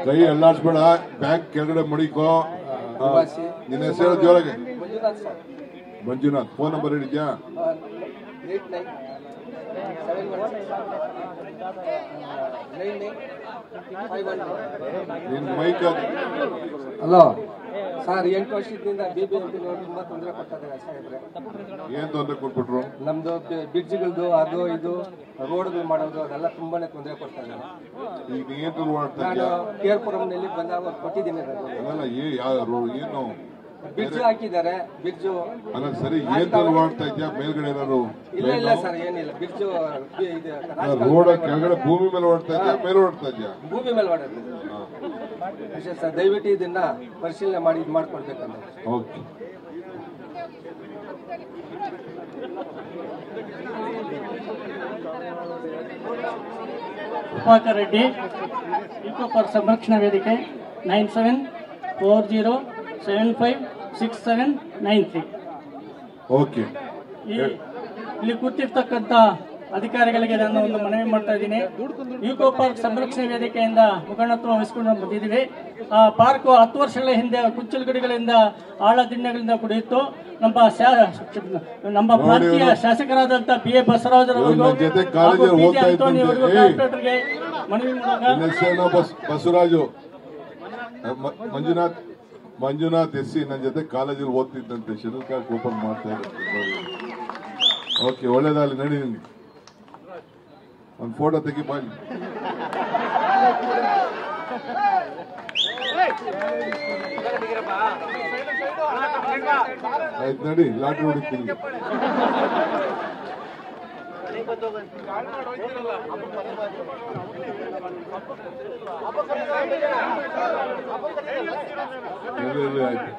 ಕೈ ಅಲ್ಲಾಡ್ಸ್ಬೇಡ, ಬ್ಯಾಂಕ್ ಕೆಳಗಡೆ ಮಡಿಕೋ. ನಿನ್ನ ಹೆಸರು ಜೋರಾಗೆ. ಮಂಜುನಾಥ್. ಫೋನ್ ನಂಬರ್ ಹೇಳಿದ್ಯಾ? ಮೈಕ್. ಹಲೋ ಸರ್, 8 ವರ್ಷದಿಂದ BBMP ತುಂಬಾ ತೊಂದರೆ ಕೊಡ್ತಾ ಇದ್ದಾರೆ ಸಾಹೇಬ್ರೆ. ಏನ್ ತೊಂದರೆ ಕೊಟ್ಬಿಟ್ರು? ನಮ್ದು ಬ್ರಿಡ್ಜ್ಗಳದ್ದು ಅದು ಇದು ರೋಡ್ಗಳು ಮಾಡೋದು ಅದೆಲ್ಲ ತುಂಬಾನೇ ತೊಂದರೆ ಕೊಡ್ತಾ ಇದ್ದಾರೆ. ಈಗ ಏನ್ ಮಾಡ್ತಾ ನಾನು ಕೇರ್ಪುರಂನಲ್ಲಿ ಬಂದಾಗ ಕೊಟ್ಟಿದ್ದೀನಿ. ಏನು ಬ್ರಿಡ್ಜ್ ಹಾಕಿದ್ದಾರೆ. ಬ್ರಿಡ್ಜು ಅಲ್ಲ ಸರಿ, ಏನ್ ಮಾಡ್ತಾ ಇದ್ಯಾ? ಮೇಲ್ಗಡೆ ಏನಾದ್ರು? ಇಲ್ಲ ಸರ್, ಏನಿಲ್ಲ. ಬ್ರಿಡ್ಜು ರೋಡ್ ಕೆಳಗಡೆ ಭೂಮಿ ಮೇಲೆ ಓಡ್ತಾ ಇದ್ಯಾ, ಮೇಲೆ ಓಡ್ತಾ ಇದ್ಯಾ? ಭೂಮಿ ಮೇಲೆ ಓಡುತ್ತೆ ಅಷ್ಟೇ ಸರ್. ದಯವಿಟ್ಟು ಇದನ್ನ ಪರಿಶೀಲನೆ ಮಾಡಿ ಇದು ಮಾಡ್ಕೊಡ್ಬೇಕಂದ್ರೆ. Okay. Prabhakar Reddy, eco park ಸಂರಕ್ಷಣಾ ವೇದಿಕೆ, 9740756793. ಓಕೆ. ಇಲ್ಲಿ ಕೂತಿರ್ತಕ್ಕಂಥ ಅಧಿಕಾರಿಗಳಿಗೆ ನಾನು ಒಂದು ಮನವಿ ಮಾಡ್ತಾ ಇದ್ದೀನಿ. ಇಕೋ ಪಾರ್ಕ್ ಸಂರಕ್ಷಣಾ ವೇದಿಕೆಯಿಂದ ಮುಖಂಡತ್ವ ವಹಿಸಿಕೊಂಡು ಬಂದಿದ್ದೀವಿ. ಆ ಪಾರ್ಕ್ 10 ವರ್ಷಗಳ ಹಿಂದೆ ಕುಚ್ಚಲುಗಡಿಗಳಿಂದ ಆಳದಿಣ್ಣೆಗಳಿಂದ ಕುಡಿಯಿತು. ನಮ್ಮ ಪ್ರಾಂತೀಯ ಶಾಸಕರಾದಂತಹ BA ಬಸವರಾಜರವರಿಗೂ ಕಾರ್ಪೊರೇಟರ್ಗೆ ಮನವಿ ಮೂಲಕ ಬಸವರಾಜು ಮಂಜುನಾಥ್ SC ನನ್ನ ಜೊತೆ ಕಾಲೇಜಲ್ಲಿ ಓದ್ತಿದ್ದಂತೆ. ಶೆಡ್ಯೂಲ್ ಕಾರ್ಡ್ ಓಪನ್ ಮಾಡ್ತಾ ಇದ್ದಾರೆ. ಓಕೆ, ಒಳ್ಳೇದಾಗಲಿ. ನಡಿ, ನಿಮ್ಗೆ ಒಂದು ಫೋಟೋ ತೆಗಿ ಬಾ. ಆಯ್ತು, ನಡಿ, ಲಾಟ್ರಿ ಹೊಡಿತೀನಿ. ಆಯ್ತು.